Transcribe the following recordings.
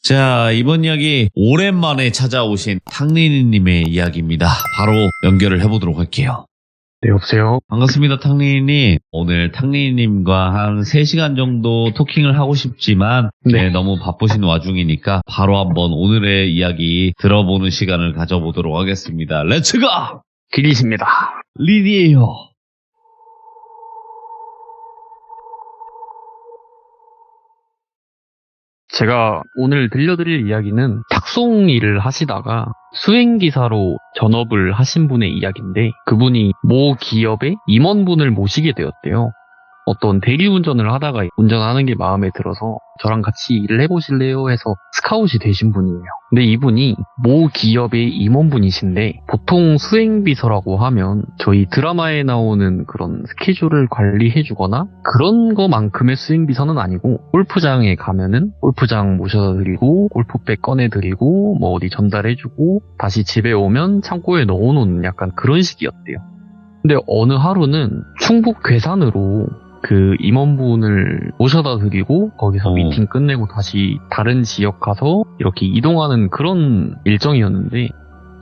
자, 이번 이야기 오랜만에 찾아오신 탕린이님의 이야기입니다. 바로 연결을 해보도록 할게요. 네, 여보세요? 반갑습니다, 탕린이님. 오늘 탕린이님과 한 3시간 정도 토킹을 하고 싶지만 네. 너무 바쁘신 와중이니까 바로 한번 오늘의 이야기 들어보는 시간을 가져보도록 하겠습니다. 렛츠고! 길이십니다. 린이에요. 제가 오늘 들려드릴 이야기는 탁송 일을 하시다가 수행기사로 전업을 하신 분의 이야기인데, 그분이 모 기업의 임원분을 모시게 되었대요. 어떤 대리운전을 하다가 운전하는 게 마음에 들어서 저랑 같이 일을 해보실래요? 해서 스카웃이 되신 분이에요. 근데 이분이 모 기업의 임원분이신데, 보통 수행비서라고 하면 저희 드라마에 나오는 그런 스케줄을 관리해주거나 그런 거만큼의 수행비서는 아니고, 골프장에 가면은 골프장 모셔다 드리고 골프백 꺼내드리고 뭐 어디 전달해주고 다시 집에 오면 창고에 넣어놓는 약간 그런 식이었대요. 근데 어느 하루는 충북 괴산으로 그 임원분을 모셔다 드리고 거기서 미팅 끝내고 다시 다른 지역 가서 이렇게 이동하는 그런 일정이었는데,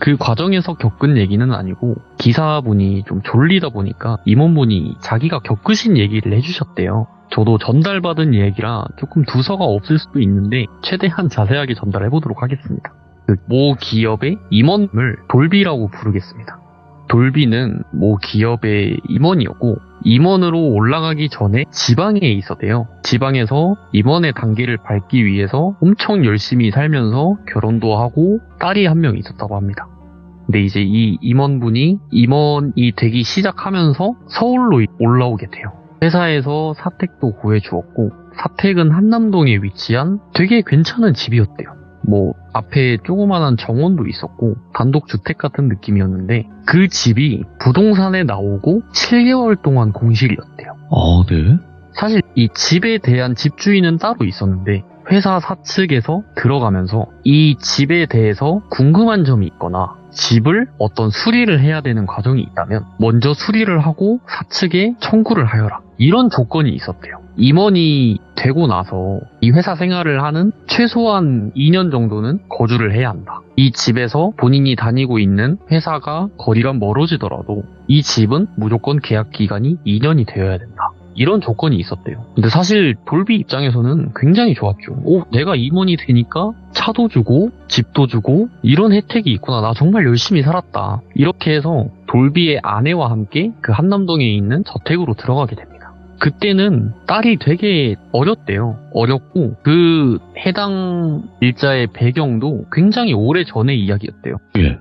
그 과정에서 겪은 얘기는 아니고 기사분이 좀 졸리다 보니까 임원분이 자기가 겪으신 얘기를 해주셨대요. 저도 전달받은 얘기라 조금 두서가 없을 수도 있는데 최대한 자세하게 전달해보도록 하겠습니다. 그 모 기업의 임원을 돌비라고 부르겠습니다. 돌비는 모 기업의 임원이었고, 임원으로 올라가기 전에 지방에 있었대요. 지방에서 임원의 단계를 밟기 위해서 엄청 열심히 살면서 결혼도 하고 딸이 한 명 있었다고 합니다. 근데 이제 이 임원분이 임원이 되기 시작하면서 서울로 올라오게 돼요. 회사에서 사택도 구해주었고, 사택은 한남동에 위치한 되게 괜찮은 집이었대요. 뭐 앞에 조그만한 정원도 있었고 단독주택 같은 느낌이었는데, 그 집이 부동산에 나오고 7개월 동안 공실이었대요. 네. 사실 이 집에 대한 집주인은 따로 있었는데, 회사 사측에서 들어가면서 이 집에 대해서 궁금한 점이 있거나 집을 어떤 수리를 해야 되는 과정이 있다면 먼저 수리를 하고 사측에 청구를 하여라, 이런 조건이 있었대요. 임원이 되고 나서 이 회사 생활을 하는 최소한 2년 정도는 거주를 해야 한다. 이 집에서 본인이 다니고 있는 회사가 거리가 멀어지더라도 이 집은 무조건 계약 기간이 2년이 되어야 된다. 이런 조건이 있었대요. 근데 사실 돌비 입장에서는 굉장히 좋았죠. 내가 임원이 되니까 차도 주고 집도 주고 이런 혜택이 있구나. 나 정말 열심히 살았다. 이렇게 해서 돌비의 아내와 함께 그 한남동에 있는 저택으로 들어가게 됩니다. 그때는 딸이 되게 어렸대요. 어렸고 그 해당 일자의 배경도 굉장히 오래 전의 이야기였대요. 예.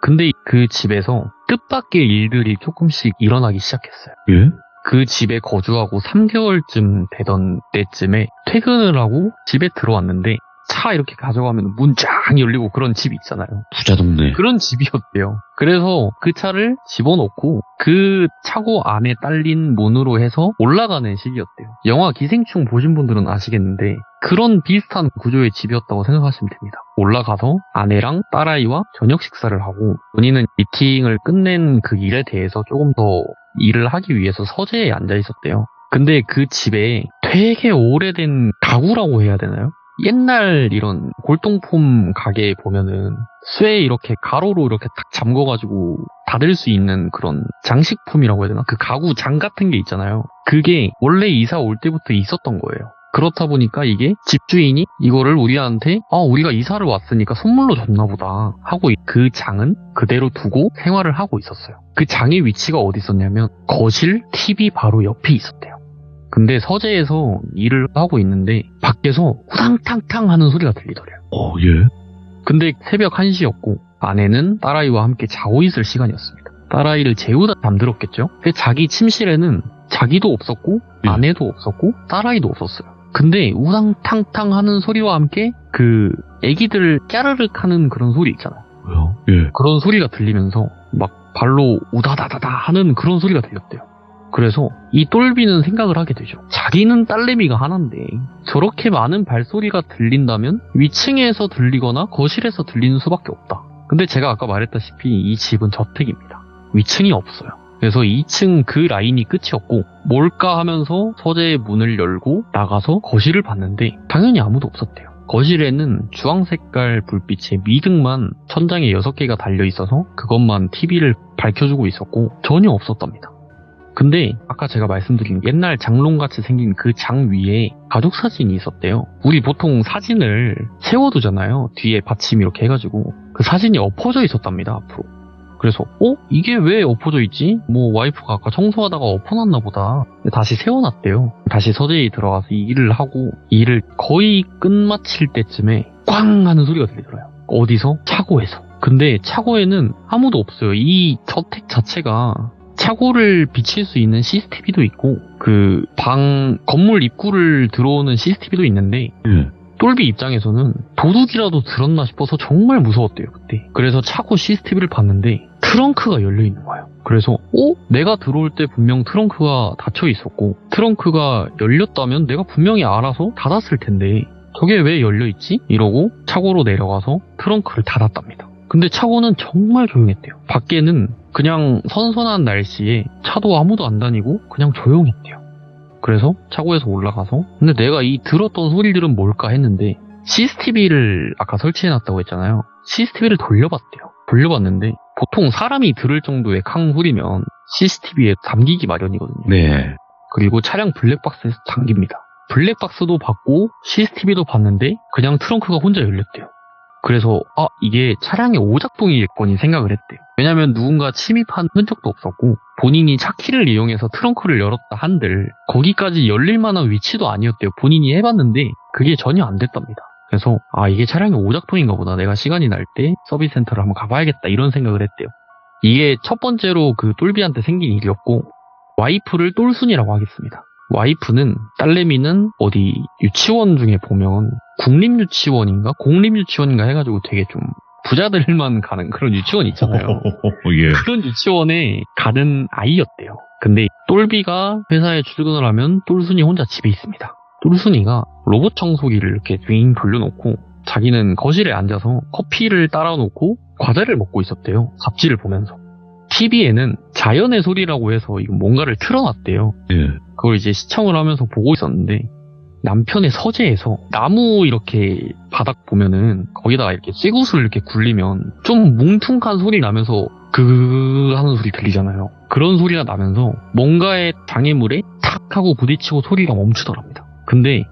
근데 그 집에서 뜻밖의 일들이 조금씩 일어나기 시작했어요. 예? 그 집에 거주하고 3개월쯤 되던 때쯤에 퇴근을 하고 집에 들어왔는데, 차 이렇게 가져가면 문 쫙 열리고 그런 집 있잖아요. 부자 동네. 그런 집이었대요. 그래서 그 차를 집어넣고 그 차고 안에 딸린 문으로 해서 올라가는 식이었대요. 영화 기생충 보신 분들은 아시겠는데 그런 비슷한 구조의 집이었다고 생각하시면 됩니다. 올라가서 아내랑 딸아이와 저녁 식사를 하고, 본인은 미팅을 끝낸 그 일에 대해서 조금 더 일을 하기 위해서 서재에 앉아 있었대요. 근데 그 집에 되게 오래된 가구라고 해야 되나요? 옛날 이런 골동품 가게에 보면은 쇠에 이렇게 가로로 이렇게 딱 잠궈가지고 닫을 수 있는 그런 장식품이라고 해야 되나? 그 가구 장 같은 게 있잖아요. 그게 원래 이사 올 때부터 있었던 거예요. 그렇다 보니까 이게 집주인이 이거를 우리한테 우리가 이사를 왔으니까 선물로 줬나 보다 하고 그 장은 그대로 두고 생활을 하고 있었어요. 그 장의 위치가 어디 있었냐면 거실 TV 바로 옆에 있었대요. 근데 서재에서 일을 하고 있는데 밖에서 후당탕탕 하는 소리가 들리더래요. 예. 근데 새벽 1시였고 아내는 딸아이와 함께 자고 있을 시간이었습니다. 딸아이를 재우다 잠들었겠죠? 근데 자기 침실에는 자기도 없었고 아내도 없었고 딸아이도 없었어요. 근데 우당탕탕 하는 소리와 함께 그 애기들 까르륵 하는 그런 소리 있잖아요. 왜요? 예. 그런 소리가 들리면서 막 발로 우다다다다 하는 그런 소리가 들렸대요. 그래서 이 똘비는 생각을 하게 되죠. 자기는 딸내미가 하나인데 저렇게 많은 발소리가 들린다면 위층에서 들리거나 거실에서 들리는 수밖에 없다. 근데 제가 아까 말했다시피 이 집은 저택입니다. 위층이 없어요. 그래서 2층 그 라인이 끝이었고 뭘까 하면서 서재의 문을 열고 나가서 거실을 봤는데 당연히 아무도 없었대요. 거실에는 주황색깔 불빛의 미등만 천장에 6개가 달려있어서 그것만 TV를 밝혀주고 있었고 전혀 없었답니다. 근데 아까 제가 말씀드린 옛날 장롱같이 생긴 그 장 위에 가족 사진이 있었대요. 우리 보통 사진을 세워두잖아요. 뒤에 받침 이렇게 해가지고 그 사진이 엎어져 있었답니다. 앞으로. 그래서 이게 왜 엎어져 있지? 뭐 와이프가 아까 청소하다가 엎어놨나 보다. 다시 세워놨대요. 다시 서재에 들어가서 일을 하고 일을 거의 끝마칠 때쯤에 꽝 하는 소리가 들리더라고요. 어디서? 차고에서. 근데 차고에는 아무도 없어요. 이 저택 자체가 차고를 비칠 수 있는 CCTV도 있고 그 방 건물 입구를 들어오는 CCTV도 있는데 똘비 입장에서는 도둑이라도 들었나 싶어서 정말 무서웠대요 그때. 그래서 차고 CCTV를 봤는데 트렁크가 열려있는 거예요. 그래서 내가 들어올 때 분명 트렁크가 닫혀 있었고 트렁크가 열렸다면 내가 분명히 알아서 닫았을 텐데 저게 왜 열려있지? 이러고 차고로 내려가서 트렁크를 닫았답니다. 근데 차고는 정말 조용했대요. 밖에는 그냥 선선한 날씨에 차도 아무도 안 다니고 그냥 조용했대요. 그래서 차고에서 올라가서 근데 내가 이 들었던 소리들은 뭘까 했는데 CCTV를 아까 설치해놨다고 했잖아요. CCTV를 돌려봤대요. 돌려봤는데 보통 사람이 들을 정도의 캉 소리면 CCTV에 담기기 마련이거든요. 네. 그리고 차량 블랙박스에서 잠깁니다. 블랙박스도 봤고 CCTV도 봤는데 그냥 트렁크가 혼자 열렸대요. 그래서 이게 차량의 오작동이겠거니 생각을 했대요. 왜냐면 누군가 침입한 흔적도 없었고 본인이 차키를 이용해서 트렁크를 열었다 한들 거기까지 열릴 만한 위치도 아니었대요. 본인이 해봤는데 그게 전혀 안 됐답니다. 그래서 이게 차량의 오작동인가 보다. 내가 시간이 날 때 서비스 센터를 한번 가봐야겠다 이런 생각을 했대요. 이게 첫 번째로 그 똘비한테 생긴 일이었고 와이프를 똘순이라고 하겠습니다. 와이프는 딸내미는 어디 유치원 중에 보면 국립유치원인가 공립유치원인가 해가지고 되게 좀 부자들만 가는 그런 유치원 있잖아요. 예. 그런 유치원에 가는 아이였대요. 근데 똘비가 회사에 출근을 하면 똘순이 혼자 집에 있습니다. 똘순이가 로봇 청소기를 이렇게 윙 돌려놓고 자기는 거실에 앉아서 커피를 따라놓고 과자를 먹고 있었대요. 잡지를 보면서. TV에는 자연의 소리라고 해서 이거 뭔가를 틀어놨대요. 예. 그걸 이제 시청을 하면서 보고 있었는데 남편의 서재에서 나무 이렇게 바닥 보면은 거기다가 이렇게 쇠구슬 이렇게 굴리면 좀 뭉퉁한 소리 나면서 하는 소리 들리잖아요. 그런 소리가 나면서 뭔가의 장애물에 탁 하고 부딪히고 소리가 멈추더랍니다. 근데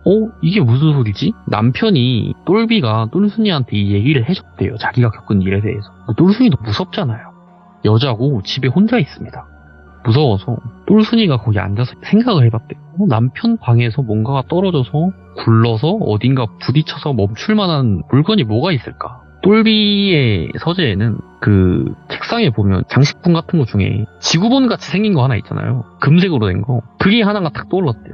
이게 무슨 소리지? 남편이 똘비가 똘순이한테 이 얘기를 해줬대요. 자기가 겪은 일에 대해서. 똘순이도 무섭잖아요. 여자고 집에 혼자 있습니다. 무서워서 똘순이가 거기 앉아서 생각을 해봤대요. 남편 방에서 뭔가가 떨어져서 굴러서 어딘가 부딪혀서 멈출 만한 물건이 뭐가 있을까? 똘비의 서재에는 그 책상에 보면 장식품 같은 거 중에 지구본 같이 생긴 거 하나 있잖아요. 금색으로 된 거. 그게 하나가 탁 떠올랐대요.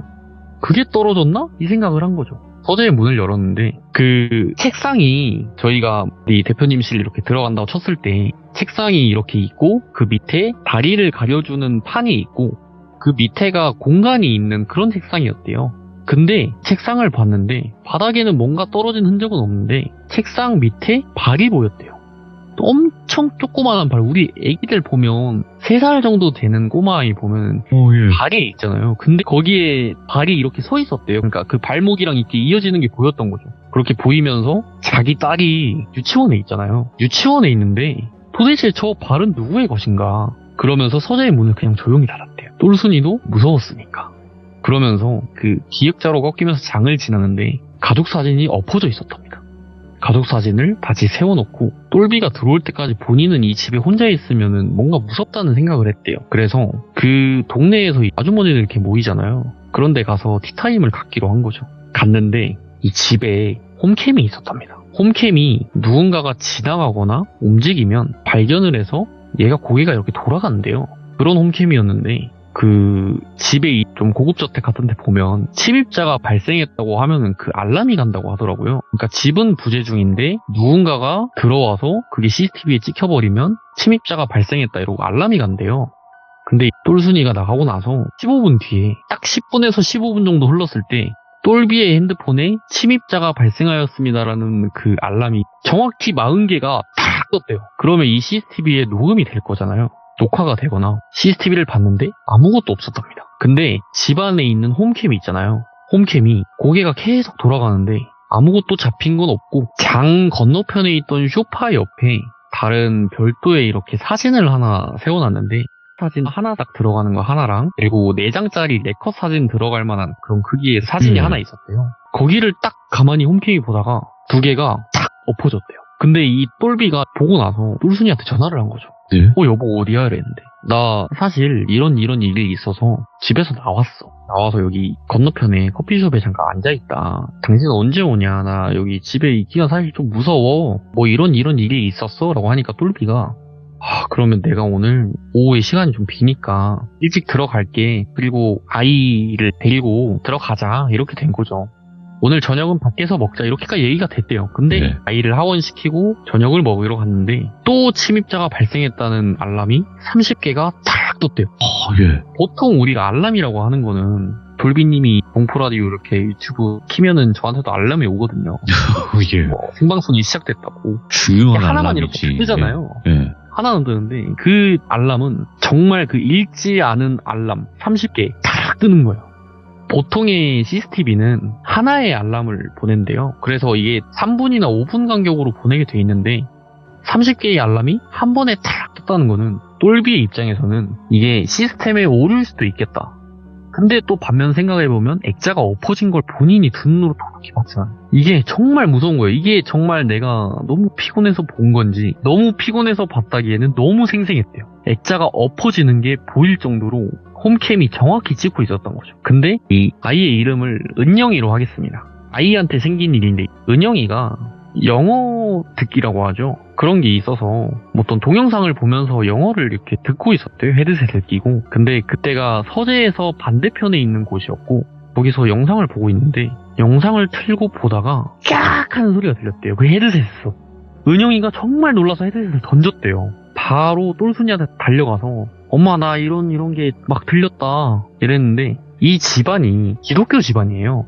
그게 떨어졌나? 이 생각을 한 거죠. 서재의 문을 열었는데 그 책상이 저희가 우리 대표님실 이렇게 들어간다고 쳤을 때 책상이 이렇게 있고 그 밑에 다리를 가려주는 판이 있고 그 밑에가 공간이 있는 그런 책상이었대요. 근데 책상을 봤는데 바닥에는 뭔가 떨어진 흔적은 없는데 책상 밑에 발이 보였대요. 엄청 조그만한 발. 우리 애기들 보면 3살 정도 되는 꼬마아이 보면 예. 발이 있잖아요. 근데 거기에 발이 이렇게 서 있었대요. 그러니까 그 발목이랑 이렇게 이어지는 게 보였던 거죠. 그렇게 보이면서 자기 딸이 유치원에 있잖아요. 유치원에 있는데 도대체 저 발은 누구의 것인가? 그러면서 서재의 문을 그냥 조용히 닫았대요. 똘순이도 무서웠으니까. 그러면서 그 기역자로 꺾이면서 장을 지나는데 가족 사진이 엎어져 있었답니다. 가족 사진을 다시 세워놓고 똘비가 들어올 때까지 본인은 이 집에 혼자 있으면은 뭔가 무섭다는 생각을 했대요. 그래서 그 동네에서 아주머니들 이렇게 모이잖아요. 그런데 가서 티타임을 갖기로 한 거죠. 갔는데 이 집에 홈캠이 있었답니다. 홈캠이 누군가가 지나가거나 움직이면 발견을 해서 얘가 고개가 이렇게 돌아간대요. 그런 홈캠이었는데 그 집에 좀 고급저택 같은 데 보면 침입자가 발생했다고 하면은 그 알람이 간다고 하더라고요. 그러니까 집은 부재 중인데 누군가가 들어와서 그게 CCTV에 찍혀버리면 침입자가 발생했다 이러고 알람이 간대요. 근데 똘순이가 나가고 나서 15분 뒤에 딱 10분에서 15분 정도 흘렀을 때 똘비의 핸드폰에 침입자가 발생하였습니다라는 그 알람이 정확히 40개가 탁 떴대요. 그러면 이 CCTV에 녹음이 될 거잖아요. 녹화가 되거나 CCTV를 봤는데 아무것도 없었답니다. 근데 집 안에 있는 홈캠이 있잖아요. 홈캠이 고개가 계속 돌아가는데 아무것도 잡힌 건 없고 장 건너편에 있던 소파 옆에 다른 별도의 이렇게 사진을 하나 세워놨는데 사진 하나 딱 들어가는 거 하나랑 그리고 4장짜리 4컷 사진 들어갈 만한 그런 크기의 사진이 하나 있었대요. 거기를 딱 가만히 홈캠이 보다가 2개가 탁 엎어졌대요. 근데 이 똘비가 보고 나서 똘순이한테 전화를 한 거죠. 네. 여보 어디야? 이랬는데 나 사실 이런 일이 있어서 집에서 나와서 여기 건너편에 커피숍에 잠깐 앉아있다. 당신 언제 오냐? 나 여기 집에 있기가 사실 좀 무서워. 뭐 이런 일이 있었어? 라고 하니까 똘비가 그러면 내가 오늘 오후에 시간이 좀 비니까 일찍 들어갈게. 그리고 아이를 데리고 들어가자. 이렇게 된 거죠. 오늘 저녁은 밖에서 먹자. 이렇게까지 얘기가 됐대요. 근데 네. 아이를 하원시키고 저녁을 먹으러 갔는데 또 침입자가 발생했다는 알람이 30개가 탁 떴대요. 예. 보통 우리가 알람이라고 하는 거는 돌비님이 공포라디오 이렇게 유튜브 키면은 저한테도 알람이 오거든요. 예. 뭐 생방송이 시작됐다고. 중요한 하나만 알람이지. 이렇게 뜨잖아요. 예. 하나는 뜨는데 그 알람은 정말 그 읽지 않은 알람 30개 탁 뜨는 거예요. 보통의 CCTV는 하나의 알람을 보낸대요. 그래서 이게 3분이나 5분 간격으로 보내게 돼 있는데 30개의 알람이 한 번에 탁 떴다는 거는 똘비의 입장에서는 이게 시스템의 오류일 수도 있겠다. 근데 또 반면 생각해보면 액자가 엎어진 걸 본인이 두 눈으로 똑똑히 봤잖아. 이게 정말 무서운 거예요. 이게 정말 내가 너무 피곤해서 본 건지 너무 피곤해서 봤다기에는 너무 생생했대요. 액자가 엎어지는 게 보일 정도로 홈캠이 정확히 찍고 있었던 거죠. 근데 이 아이의 이름을 은영이로 하겠습니다. 아이한테 생긴 일인데 은영이가 영어 듣기라고 하죠. 그런 게 있어서 뭐 어떤 동영상을 보면서 영어를 이렇게 듣고 있었대요. 헤드셋을 끼고. 근데 그때가 서재에서 반대편에 있는 곳이었고 거기서 영상을 보고 있는데 영상을 틀고 보다가 깍 하는 소리가 들렸대요. 그 헤드셋에서. 은영이가 정말 놀라서 헤드셋을 던졌대요. 바로 똘순이한테 달려가서 엄마 나 이런 게 막 들렸다 이랬는데 이 집안이 기독교 집안이에요.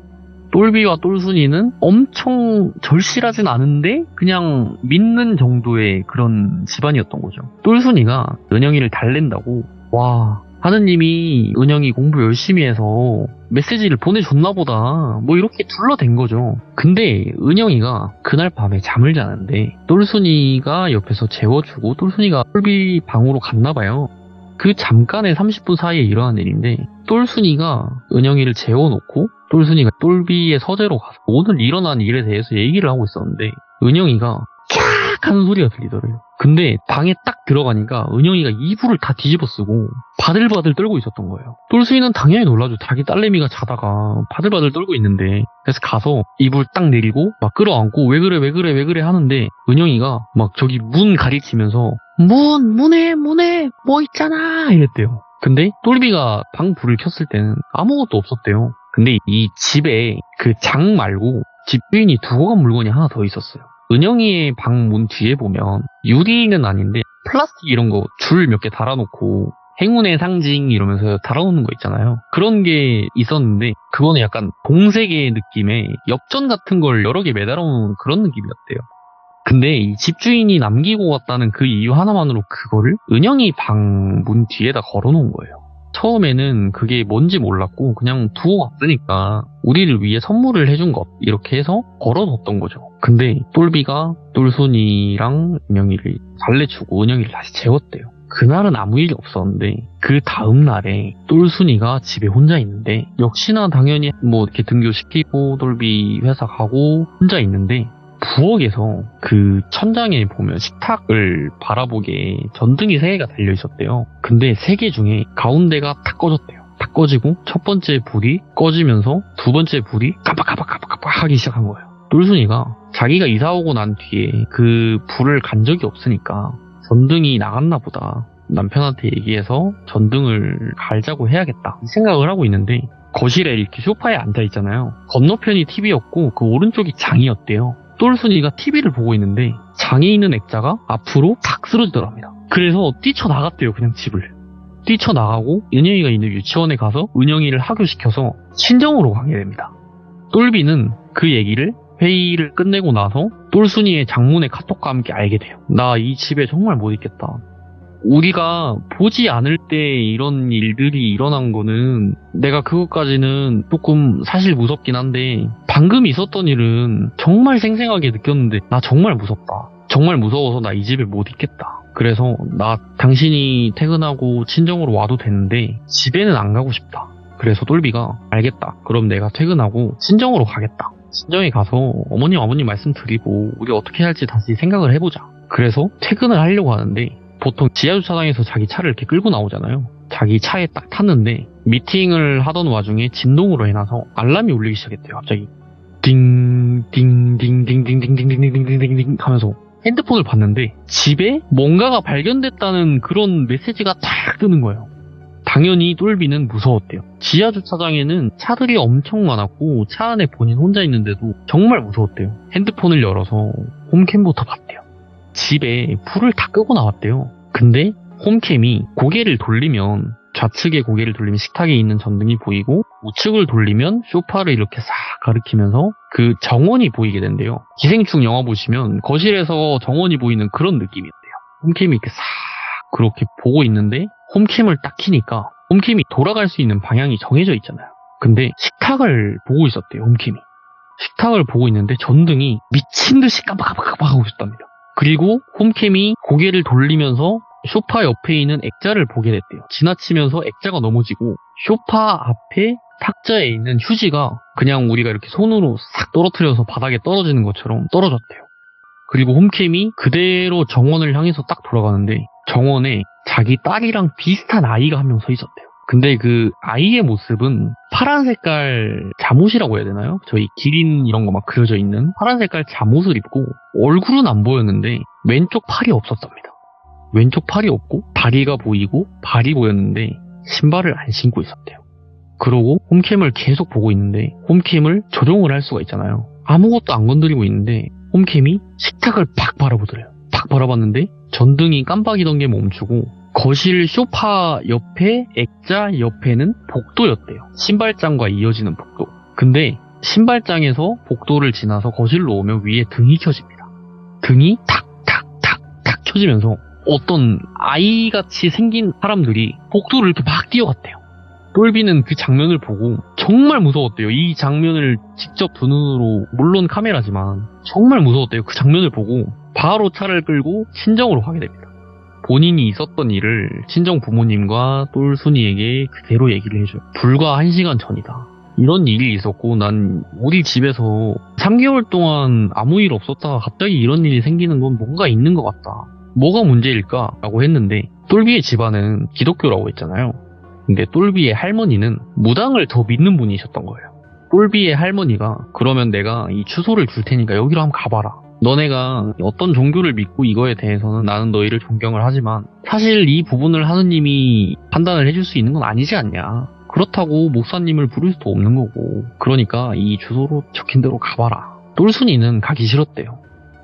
똘비와 똘순이는 엄청 절실하진 않은데 그냥 믿는 정도의 그런 집안이었던 거죠. 똘순이가 은영이를 달랜다고 와 하느님이 은영이 공부 열심히 해서 메시지를 보내줬나 보다 뭐 이렇게 둘러댄 거죠. 근데 은영이가 그날 밤에 잠을 자는데 똘순이가 옆에서 재워주고 똘순이가 똘비 방으로 갔나 봐요. 그 잠깐의 30분 사이에 일어난 일인데 똘순이가 은영이를 재워놓고 똘순이가 똘비의 서재로 가서 오늘 일어난 일에 대해서 얘기를 하고 있었는데 은영이가 캬악 하는 소리가 들리더래요. 근데 방에 딱 들어가니까 은영이가 이불을 다 뒤집어 쓰고 바들바들 떨고 있었던 거예요. 똘순이는 당연히 놀라죠. 자기 딸내미가 자다가 바들바들 떨고 있는데 그래서 가서 이불 딱 내리고 막 끌어안고 왜 그래 하는데 은영이가 막 저기 문 가리키면서 문에 뭐 있잖아 이랬대요. 근데 똘비가 방 불을 켰을 때는 아무것도 없었대요. 근데 이 집에 그 장 말고 집주인이 두고 간 물건이 하나 더 있었어요. 은영이의 방 문 뒤에 보면 유리는 아닌데 플라스틱 이런 거 줄 몇 개 달아놓고 행운의 상징 이러면서 달아놓는 거 있잖아요. 그런 게 있었는데 그거는 약간 공세계 느낌의 엽전 같은 걸 여러 개 매달아놓은 그런 느낌이었대요. 근데 이 집주인이 남기고 갔다는 그 이유 하나만으로 그거를 은영이 방 문 뒤에다 걸어놓은 거예요. 처음에는 그게 뭔지 몰랐고 그냥 두고 갔으니까 우리를 위해 선물을 해준 것 이렇게 해서 걸어뒀던 거죠. 근데 똘비가 똘순이랑 은영이를 달래주고 은영이를 다시 재웠대요. 그날은 아무 일이 없었는데 그 다음 날에 똘순이가 집에 혼자 있는데 역시나 당연히 뭐 이렇게 등교시키고 똘비 회사 가고 혼자 있는데 부엌에서 그 천장에 보면 식탁을 바라보게 전등이 3개가 달려 있었대요. 근데 3개 중에 가운데가 다 꺼졌대요. 다 꺼지고 첫 번째 불이 꺼지면서 두 번째 불이 깜빡깜빡 하기 시작한 거예요. 똘순이가 자기가 이사 오고 난 뒤에 그 불을 간 적이 없으니까 전등이 나갔나 보다. 남편한테 얘기해서 전등을 갈자고 해야겠다 이 생각을 하고 있는데 거실에 이렇게 소파에 앉아 있잖아요. 건너편이 TV였고 그 오른쪽이 장이었대요. 똘순이가 TV를 보고 있는데 장에 있는 액자가 앞으로 탁 쓰러지더랍니다. 그래서 뛰쳐나갔대요. 그냥 집을. 뛰쳐나가고 은영이가 있는 유치원에 가서 은영이를 하교시켜서 친정으로 가게 됩니다. 똘비는 그 얘기를 회의를 끝내고 나서 똘순이의 장문의 카톡과 함께 알게 돼요. 나 이 집에 정말 못 있겠다. 우리가 보지 않을 때 이런 일들이 일어난 거는 내가 그것까지는 조금 사실 무섭긴 한데 방금 있었던 일은 정말 생생하게 느꼈는데 나 정말 무섭다. 정말 무서워서 나 이 집에 못 있겠다. 그래서 나 당신이 퇴근하고 친정으로 와도 되는데 집에는 안 가고 싶다. 그래서 똘비가 알겠다. 그럼 내가 퇴근하고 친정으로 가겠다. 친정에 가서 어머님 아버님 말씀드리고 우리 어떻게 할지 다시 생각을 해보자. 그래서 퇴근을 하려고 하는데 보통 지하주차장에서 자기 차를 이렇게 끌고 나오잖아요. 자기 차에 딱 탔는데 미팅을 하던 와중에 진동으로 해놔서 알람이 울리기 시작했대요. 갑자기 띵띵띵띵띵띵띵띵띵띵띵띵 하면서 핸드폰을 봤는데 집에 뭔가가 발견됐다는 그런 메시지가 딱 뜨는 거예요. 당연히 똘비는 무서웠대요. 지하주차장에는 차들이 엄청 많았고 차 안에 본인 혼자 있는데도 정말 무서웠대요. 핸드폰을 열어서 홈캠부터 봤대요. 집에 불을 다 끄고 나왔대요. 근데 홈캠이 고개를 돌리면 좌측에 고개를 돌리면 식탁에 있는 전등이 보이고 우측을 돌리면 소파를 이렇게 싹 가리키면서 그 정원이 보이게 된대요. 기생충 영화 보시면 거실에서 정원이 보이는 그런 느낌이었대요. 홈캠이 이렇게 싹 그렇게 보고 있는데 홈캠을 딱 키니까 홈캠이 돌아갈 수 있는 방향이 정해져 있잖아요. 근데 식탁을 보고 있었대요. 홈캠이. 식탁을 보고 있는데 전등이 미친 듯이 깜빡깜빡하고 있었답니다. 그리고 홈캠이 고개를 돌리면서 소파 옆에 있는 액자를 보게 됐대요. 지나치면서 액자가 넘어지고 소파 앞에 탁자에 있는 휴지가 그냥 우리가 이렇게 손으로 싹 떨어뜨려서 바닥에 떨어지는 것처럼 떨어졌대요. 그리고 홈캠이 그대로 정원을 향해서 딱 돌아가는데 정원에 자기 딸이랑 비슷한 아이가 한 명 서 있었대요. 근데 그 아이의 모습은 파란 색깔 잠옷이라고 해야 되나요? 저희 기린 이런 거 막 그려져 있는 파란 색깔 잠옷을 입고 얼굴은 안 보였는데 왼쪽 팔이 없었답니다. 왼쪽 팔이 없고 다리가 보이고 발이 보였는데 신발을 안 신고 있었대요. 그러고 홈캠을 계속 보고 있는데 홈캠을 조종을 할 수가 있잖아요. 아무것도 안 건드리고 있는데 홈캠이 식탁을 팍 바라보더래요. 팍 바라봤는데 전등이 깜빡이던 게 멈추고 거실 소파 옆에 액자 옆에는 복도였대요. 신발장과 이어지는 복도. 근데 신발장에서 복도를 지나서 거실로 오면 위에 등이 켜집니다. 등이 탁탁탁탁 켜지면서 어떤 아이같이 생긴 사람들이 복도를 이렇게 막 뛰어갔대요. 똘비는 그 장면을 보고 정말 무서웠대요. 이 장면을 직접 두 눈으로, 물론 카메라지만 정말 무서웠대요. 그 장면을 보고 바로 차를 끌고 친정으로 가게 됩니다. 본인이 있었던 일을 친정 부모님과 똘순이에게 그대로 얘기를 해줘요. 불과 1시간 전이다. 이런 일이 있었고 난 우리 집에서 3개월 동안 아무 일 없었다가 갑자기 이런 일이 생기는 건 뭔가 있는 것 같다. 뭐가 문제일까? 라고 했는데 똘비의 집안은 기독교라고 했잖아요. 근데 똘비의 할머니는 무당을 더 믿는 분이셨던 거예요. 똘비의 할머니가 그러면 내가 이 주소를 줄 테니까 여기로 한번 가봐라. 너네가 어떤 종교를 믿고 이거에 대해서는 나는 너희를 존경을 하지만 사실 이 부분을 하느님이 판단을 해줄 수 있는 건 아니지 않냐. 그렇다고 목사님을 부를 수도 없는 거고. 그러니까 이 주소로 적힌 대로 가봐라. 똘순이는 가기 싫었대요.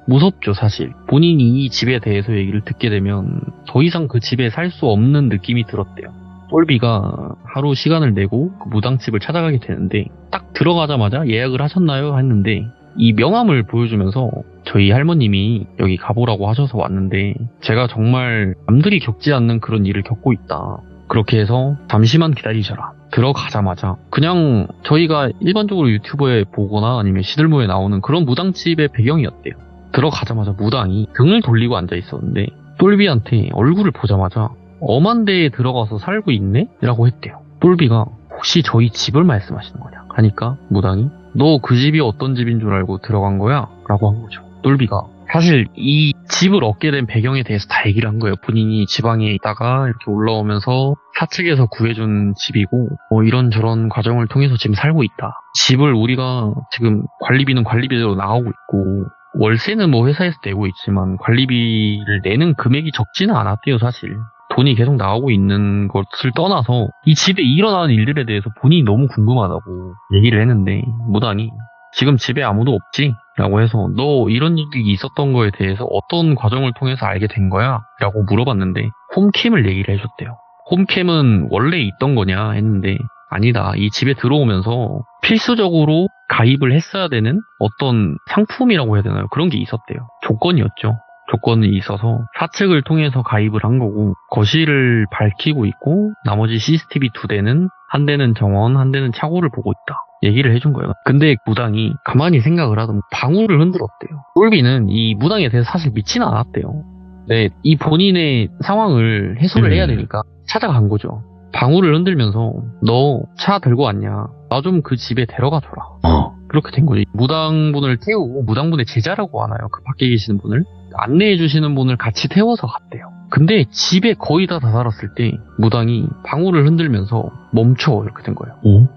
무섭죠, 사실. 본인이 이 집에 대해서 얘기를 듣게 되면 더 이상 그 집에 살 수 없는 느낌이 들었대요. 똘비가 하루 시간을 내고 그 무당집을 찾아가게 되는데 딱 들어가자마자 예약을 하셨나요? 했는데 이 명함을 보여주면서 저희 할머님이 여기 가보라고 하셔서 왔는데 제가 정말 남들이 겪지 않는 그런 일을 겪고 있다. 그렇게 해서 잠시만 기다리셔라. 들어가자마자 그냥 저희가 일반적으로 유튜브에 보거나 아니면 시들모에 나오는 그런 무당집의 배경이었대요. 들어가자마자 무당이 등을 돌리고 앉아 있었는데 똘비한테 얼굴을 보자마자 엄한 데에 들어가서 살고 있네? 라고 했대요. 똘비가 혹시 저희 집을 말씀하시는 거냐? 하니까 무당이 너 그 집이 어떤 집인 줄 알고 들어간 거야? 라고 한 거죠. 똘비가 사실 이 집을 얻게 된 배경에 대해서 다 얘기를 한 거예요. 본인이 지방에 있다가 이렇게 올라오면서 사측에서 구해준 집이고 이런저런 과정을 통해서 지금 살고 있다. 집을 우리가 지금 관리비는 관리비대로 나가고 있고 월세는 뭐 회사에서 내고 있지만 관리비를 내는 금액이 적지는 않았대요. 사실 돈이 계속 나오고 있는 것을 떠나서 이 집에 일어나는 일들에 대해서 본인이 너무 궁금하다고 얘기를 했는데 무당이 지금 집에 아무도 없지? 라고 해서 너 이런 일이 있었던 거에 대해서 어떤 과정을 통해서 알게 된 거야? 라고 물어봤는데 홈캠을 얘기를 해줬대요. 홈캠은 원래 있던 거냐 했는데 아니다. 이 집에 들어오면서 필수적으로 가입을 했어야 되는 어떤 상품이라고 해야 되나요? 그런 게 있었대요. 조건이었죠. 조건이 있어서 사측을 통해서 가입을 한 거고 거실을 밝히고 있고 나머지 CCTV 2대는 한 대는 정원, 한 대는 차고를 보고 있다. 얘기를 해준 거예요. 근데 무당이 가만히 생각을 하던 방울을 흔들었대요. 똘비는 이 무당에 대해서 사실 믿지는 않았대요. 네, 이 본인의 상황을 해소를 해야 되니까 찾아간 거죠. 방울을 흔들면서 너 차 들고 왔냐? 나 좀 그 집에 데려가 줘라. 그렇게 된 거지. 무당분을 태우고 무당분의 제자라고 하나요? 그 밖에 계시는 분을 안내해 주시는 분을 같이 태워서 갔대요. 근데 집에 거의 다 다다랐을 때 무당이 방울을 흔들면서 멈춰 이렇게 된 거예요.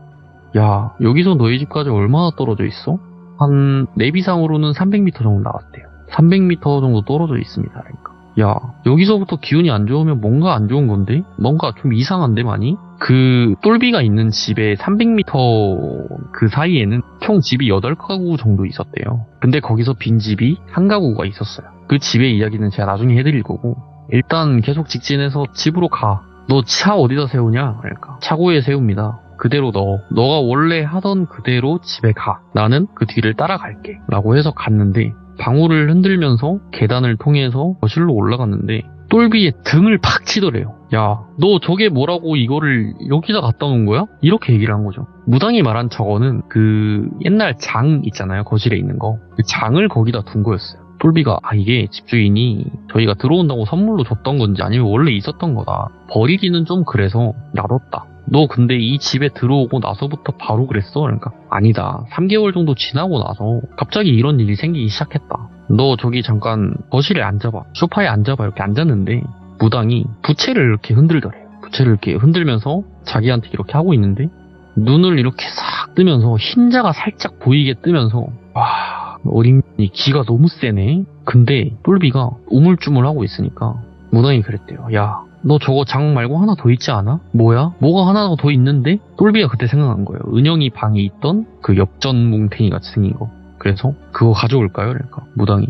야, 여기서 너희 집까지 얼마나 떨어져 있어? 한 내비상으로는 300m 정도 나왔대요. 300m 정도 떨어져 있습니다. 그러니까 야, 여기서부터 기운이 안 좋으면 뭔가 안 좋은 건데? 뭔가 좀 이상한데 많이? 그 똘비가 있는 집에 300m 그 사이에는 총 집이 8가구 정도 있었대요. 근데 거기서 빈 집이 한 가구가 있었어요. 그 집의 이야기는 제가 나중에 해드릴 거고 일단 계속 직진해서 집으로 가. 너 차 어디다 세우냐? 그러니까 차고에 세웁니다. 그대로 너가 원래 하던 그대로 집에 가. 나는 그 뒤를 따라갈게. 라고 해서 갔는데 방울을 흔들면서 계단을 통해서 거실로 올라갔는데 똘비의 등을 팍 치더래요. 야, 너 저게 뭐라고 이거를 여기다 갖다 놓은 거야? 이렇게 얘기를 한 거죠. 무당이 말한 저거는 그 옛날 장 있잖아요. 거실에 있는 거. 그 장을 거기다 둔 거였어요. 똘비가 이게 집주인이 저희가 들어온다고 선물로 줬던 건지 아니면 원래 있었던 거다. 버리기는 좀 그래서 놔뒀다. 너 근데 이 집에 들어오고 나서부터 바로 그랬어? 그러니까 아니다. 3개월 정도 지나고 나서 갑자기 이런 일이 생기기 시작했다. 너 저기 잠깐 거실에 앉아봐. 소파에 앉아봐. 이렇게 앉았는데 무당이 부채를 이렇게 흔들더래요. 부채를 이렇게 흔들면서 자기한테 이렇게 하고 있는데 눈을 이렇게 싹 뜨면서 흰자가 살짝 보이게 뜨면서 와, 어린이 기가 너무 세네. 근데 똘비가 우물쭈물하고 있으니까 무당이 그랬대요. 야, 너 저거 장 말고 하나 더 있지 않아? 뭐야? 뭐가 하나 더 있는데? 똘비가 그때 생각난 거예요. 은영이 방에 있던 그 엽전 뭉탱이 같이 생긴 거. 그래서 그거 가져올까요? 그러니까 무당이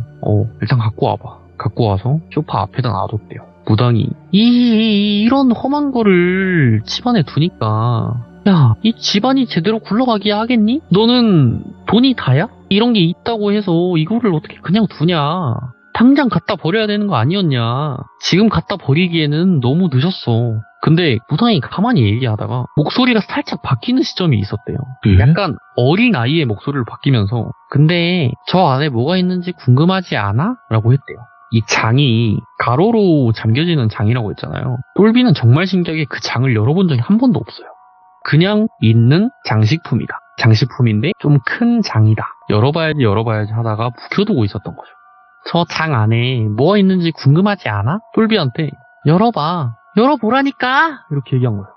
일단 갖고 와봐. 갖고 와서 소파 앞에다 놔뒀대요. 무당이 이런 험한 거를 집안에 두니까 야, 이 집안이 제대로 굴러가게 하겠니? 너는 돈이 다야? 이런 게 있다고 해서 이거를 어떻게 그냥 두냐? 당장 갖다 버려야 되는 거 아니었냐? 지금 갖다 버리기에는 너무 늦었어. 근데 무당이 가만히 얘기하다가 목소리가 살짝 바뀌는 시점이 있었대요. 약간 어린 아이의 목소리를 바뀌면서 근데 저 안에 뭐가 있는지 궁금하지 않아? 라고 했대요. 이 장이 가로로 잠겨지는 장이라고 했잖아요. 똘비는 정말 신기하게 그 장을 열어본 적이 한 번도 없어요. 그냥 있는 장식품이다. 장식품인데 좀 큰 장이다. 열어봐야지 하다가 묵혀두고 있었던 거죠. 저 장 안에 뭐가 있는지 궁금하지 않아? 똘비한테 열어보라니까 이렇게 얘기한 거예요.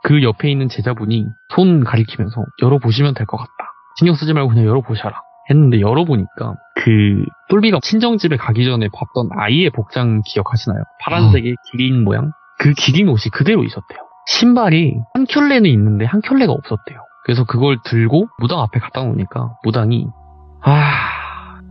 그 옆에 있는 제자분이 손 가리키면서 열어보시면 될 것 같다. 신경 쓰지 말고 그냥 열어보셔라 했는데 열어보니까 그 똘비가 친정집에 가기 전에 봤던 아이의 복장 기억하시나요? 파란색의 기린 모양? 그 기린 옷이 그대로 있었대요. 신발이 한 켤레는 있는데 한 켤레가 없었대요. 그래서 그걸 들고 무당 앞에 갖다 놓으니까 무당이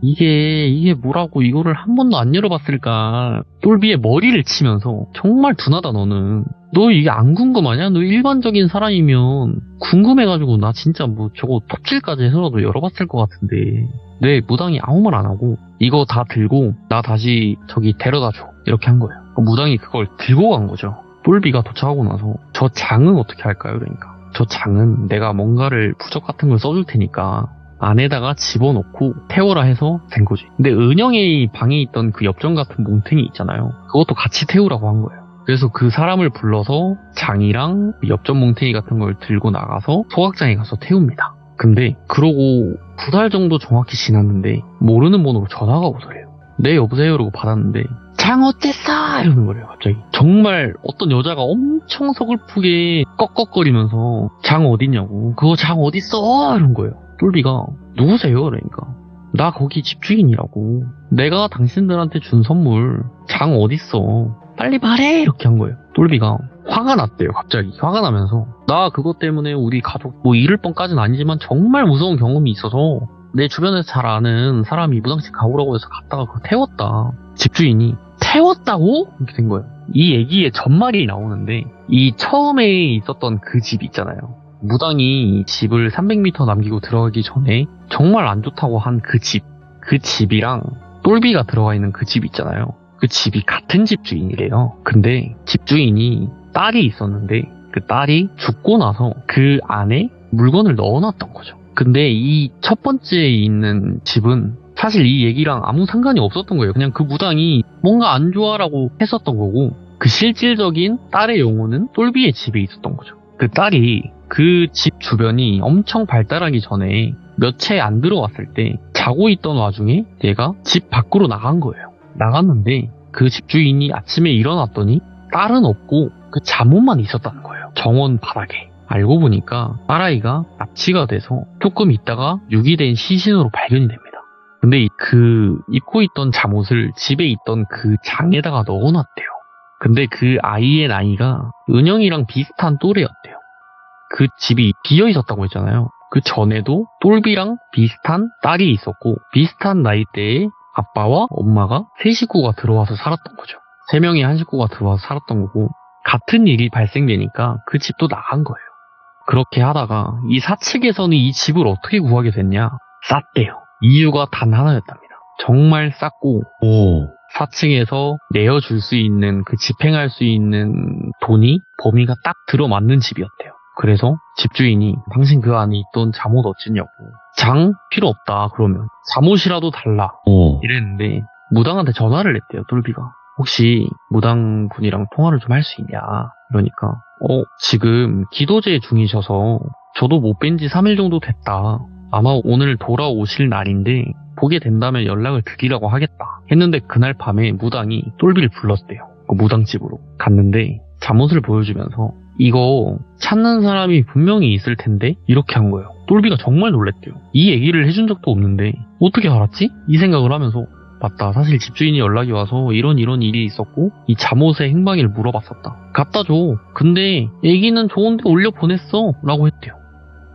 이게 뭐라고 이거를 한 번도 안 열어봤을까. 똘비의 머리를 치면서 정말 둔하다 너는. 너 이게 안 궁금하냐? 너 일반적인 사람이면 궁금해가지고 나 진짜 뭐 저거 톱질까지 해서라도 열어봤을 것 같은데. 네, 무당이 아무 말 안 하고 이거 다 들고 나 다시 저기 데려다 줘 이렇게 한 거예요. 무당이 그걸 들고 간 거죠. 똘비가 도착하고 나서 저 장은 어떻게 할까요? 그러니까 저 장은 내가 뭔가를 부적 같은 걸 써줄 테니까 안에다가 집어넣고 태워라 해서 된 거지. 근데 은영의 방에 있던 그 엽전 같은 뭉탱이 있잖아요. 그것도 같이 태우라고 한 거예요. 그래서 그 사람을 불러서 장이랑 엽전 뭉탱이 같은 걸 들고 나가서 소각장에 가서 태웁니다. 근데 그러고 2달 정도 정확히 지났는데 모르는 번호로 전화가 오더래요. 네, 여보세요? 이러고 받았는데 장 어땠어? 이러는 거래요. 갑자기 정말 어떤 여자가 엄청 서글프게 꺽꺽거리면서 장 어딨냐고, 그거 장 어딨어? 이런 거예요. 똘비가 누구세요? 그러니까 나 거기 집주인이라고, 내가 당신들한테 준 선물 장 어딨어? 빨리 말해! 이렇게 한 거예요. 똘비가 화가 났대요. 갑자기 화가 나면서 나 그것 때문에 우리 가족 뭐 잃을 뻔까지는 아니지만 정말 무서운 경험이 있어서 내 주변에서 잘 아는 사람이 무당집 가보라고 해서 갔다가 그거 태웠다. 집주인이 태웠다고? 이렇게 된 거예요. 이 얘기의 전말이 나오는데 이 처음에 있었던 그 집 있잖아요. 무당이 집을 300m 남기고 들어가기 전에 정말 안 좋다고 한 그 집이랑 똘비가 들어가 있는 그 집 있잖아요. 그 집이 같은 집주인이래요. 근데 집주인이 딸이 있었는데 그 딸이 죽고 나서 그 안에 물건을 넣어놨던 거죠. 근데 이 첫 번째에 있는 집은 사실 이 얘기랑 아무 상관이 없었던 거예요. 그냥 그 무당이 뭔가 안 좋아라고 했었던 거고, 그 실질적인 딸의 영혼은 똘비의 집에 있었던 거죠. 그 딸이 그 집 주변이 엄청 발달하기 전에 몇 채 안 들어왔을 때 자고 있던 와중에 얘가 집 밖으로 나간 거예요. 나갔는데 그 집주인이 아침에 일어났더니 딸은 없고 그 잠옷만 있었다는 거예요. 정원 바닥에. 알고 보니까 딸아이가 납치가 돼서 조금 있다가 유기된 시신으로 발견이 됩니다. 근데 그 입고 있던 잠옷을 집에 있던 그 장에다가 넣어놨대요. 근데 그 아이의 나이가 은영이랑 비슷한 또래였대요. 그 집이 비어 있었다고 했잖아요. 그 전에도 똘비랑 비슷한 딸이 있었고, 비슷한 나이대에 아빠와 엄마가 세 식구가 들어와서 살았던 거죠. 세 명의 한 식구가 들어와서 살았던 거고, 같은 일이 발생되니까 그 집도 나간 거예요. 그렇게 하다가 이 사측에서는 이 집을 어떻게 구하게 됐냐? 쌌대요. 이유가 단 하나였답니다. 정말 쌌고, 오. 사측에서 내어줄 수 있는, 그 집행할 수 있는 돈이 범위가 딱 들어맞는 집이었대요. 그래서 집주인이 당신 그 안에 있던 잠옷 어찌냐고. 장 필요 없다 그러면 잠옷이라도 달라 오. 이랬는데, 무당한테 전화를 했대요. 똘비가. 혹시 무당분이랑 통화를 좀 할 수 있냐. 그러니까 지금 기도제 중이셔서 저도 못 뵌 지 3일 정도 됐다. 아마 오늘 돌아오실 날인데 보게 된다면 연락을 드리라고 하겠다 했는데, 그날 밤에 무당이 똘비를 불렀대요. 그 무당집으로 갔는데 잠옷을 보여주면서 이거 찾는 사람이 분명히 있을 텐데 이렇게 한 거예요. 똘비가 정말 놀랬대요. 이 얘기를 해준 적도 없는데 어떻게 알았지? 이 생각을 하면서, 맞다, 사실 집주인이 연락이 와서 이런 일이 있었고 이 잠옷의 행방을 물어봤었다. 갖다 줘. 근데 얘기는 좋은데 올려 보냈어 라고 했대요.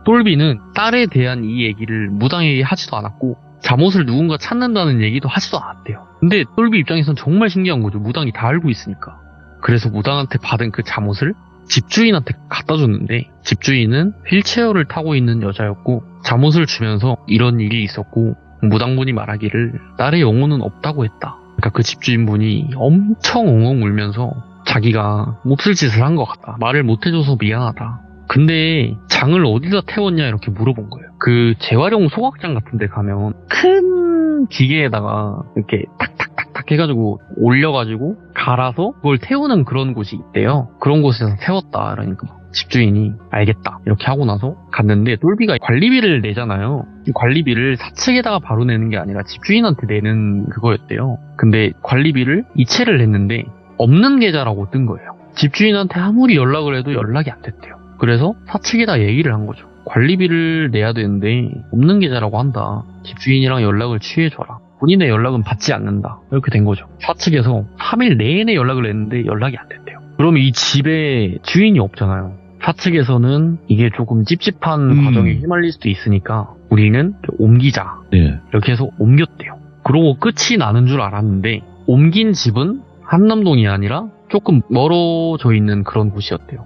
똘비는 딸에 대한 이 얘기를 무당에게 하지도 않았고 잠옷을 누군가 찾는다는 얘기도 하지도 않았대요. 근데 똘비 입장에선 정말 신기한 거죠. 무당이 다 알고 있으니까. 그래서 무당한테 받은 그 잠옷을 집주인한테 갖다 줬는데, 집주인은 휠체어를 타고 있는 여자였고 잠옷을 주면서 이런 일이 있었고 무당분이 말하기를 딸의 영혼은 없다고 했다. 그러니까 그 집주인분이 엄청 엉엉 울면서 자기가 몹쓸 짓을 한 것 같다. 말을 못 해줘서 미안하다. 근데 장을 어디다 태웠냐 이렇게 물어본 거예요. 그 재활용 소각장 같은 데 가면 큰 기계에다가 이렇게 탁탁탁탁 해가지고 올려가지고 갈아서 그걸 태우는 그런 곳이 있대요. 그런 곳에서 태웠다. 그러니까 집주인이 알겠다 이렇게 하고 나서 갔는데, 똘비가 관리비를 내잖아요. 이 관리비를 사측에다가 바로 내는 게 아니라 집주인한테 내는 그거였대요. 근데 관리비를 이체를 했는데 없는 계좌라고 뜬 거예요. 집주인한테 아무리 연락을 해도 연락이 안 됐대요. 그래서 사측에다 얘기를 한 거죠. 관리비를 내야 되는데 없는 계좌라고 한다. 집주인이랑 연락을 취해줘라. 본인의 연락은 받지 않는다. 이렇게 된 거죠. 사측에서 3일 내내 연락을 했는데 연락이 안 됐대요. 그러면 이 집에 주인이 없잖아요. 사측에서는 이게 조금 찝찝한 과정에 휘말릴 수도 있으니까 우리는 옮기자. 네. 이렇게 해서 옮겼대요. 그러고 끝이 나는 줄 알았는데 옮긴 집은 한남동이 아니라 조금 멀어져 있는 그런 곳이었대요.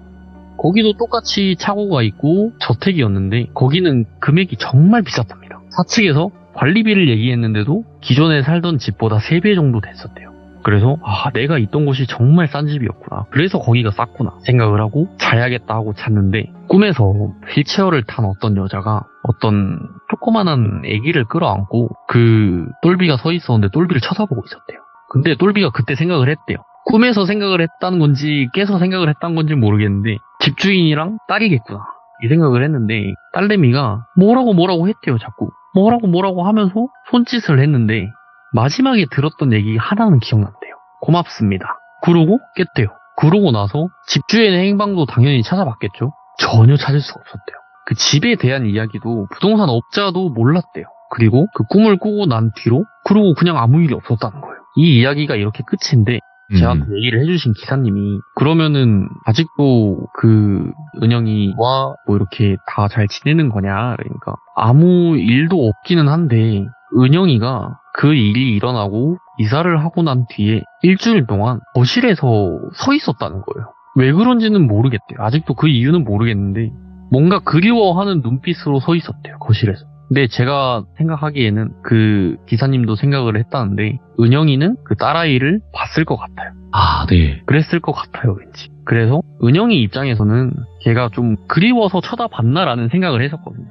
거기도 똑같이 차고가 있고 저택이었는데 거기는 금액이 정말 비쌌답니다. 사측에서 관리비를 얘기했는데도 기존에 살던 집보다 3배 정도 됐었대요. 그래서 내가 있던 곳이 정말 싼 집이었구나. 그래서 거기가 쌌구나 생각을 하고 자야겠다 하고 잤는데, 꿈에서 휠체어를 탄 어떤 여자가 어떤 조그만한 아기를 끌어안고 그 똘비가 서 있었는데 똘비를 쳐다보고 있었대요. 근데 똘비가 그때 생각을 했대요. 꿈에서 생각을 했다는 건지 깨서 생각을 했다는 건지 모르겠는데 집주인이랑 딸이겠구나 이 생각을 했는데, 딸내미가 뭐라고 했대요. 자꾸 뭐라고 하면서 손짓을 했는데 마지막에 들었던 얘기 하나는 기억난대요. 고맙습니다. 그러고 깼대요. 그러고 나서 집주인의 행방도 당연히 찾아봤겠죠. 전혀 찾을 수가 없었대요. 그 집에 대한 이야기도 부동산 업자도 몰랐대요. 그리고 그 꿈을 꾸고 난 뒤로 그러고 그냥 아무 일이 없었다는 거예요. 이 이야기가 이렇게 끝인데 저한테 얘기를 해주신 기사님이, 그러면은 아직도 그 은영이와 뭐 이렇게 다 잘 지내는 거냐, 그러니까 아무 일도 없기는 한데 은영이가 그 일이 일어나고 이사를 하고 난 뒤에 일주일 동안 거실에서 서 있었다는 거예요. 왜 그런지는 모르겠대요. 아직도 그 이유는 모르겠는데 뭔가 그리워하는 눈빛으로 서 있었대요. 거실에서. 근데 제가 생각하기에는 그 기사님도 생각을 했다는데 은영이는 그 딸아이를 봤을 것 같아요. 아, 네. 그랬을 것 같아요, 왠지. 그래서 은영이 입장에서는 걔가 좀 그리워서 쳐다봤나라는 생각을 했었거든요.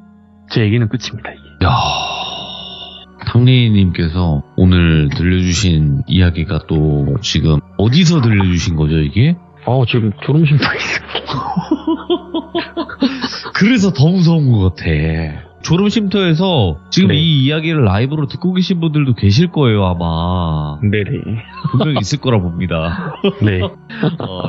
제 얘기는 끝입니다, 이게. 야, 탕리님께서 오늘 들려주신 이야기가 또 지금 어디서 들려주신 거죠, 이게? 지금 졸음심장이 있어요. 그래서 더 무서운 것 같아. 졸음쉼터에서 지금 네. 이 이야기를 라이브로 듣고 계신 분들도 계실 거예요, 아마. 네네. 분명히 있을 거라 봅니다. 네.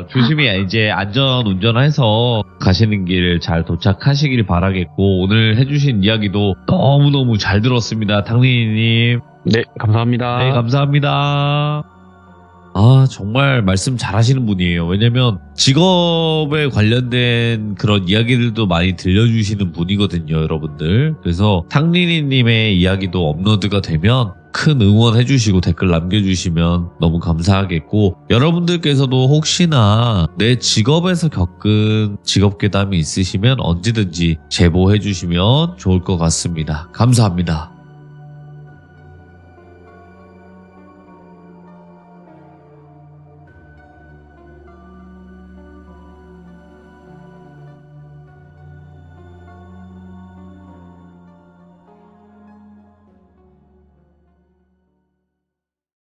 조심히 이제 안전 운전해서 가시는 길 잘 도착하시길 바라겠고, 오늘 해주신 이야기도 너무너무 잘 들었습니다, 탕리님. 네, 감사합니다. 네, 감사합니다. 아, 정말 말씀 잘 하시는 분이에요. 왜냐면 직업에 관련된 그런 이야기들도 많이 들려주시는 분이거든요, 여러분들. 그래서 탕리니님의 이야기도 업로드가 되면 큰 응원해주시고 댓글 남겨주시면 너무 감사하겠고, 여러분들께서도 혹시나 내 직업에서 겪은 직업괴담이 있으시면 언제든지 제보해주시면 좋을 것 같습니다. 감사합니다.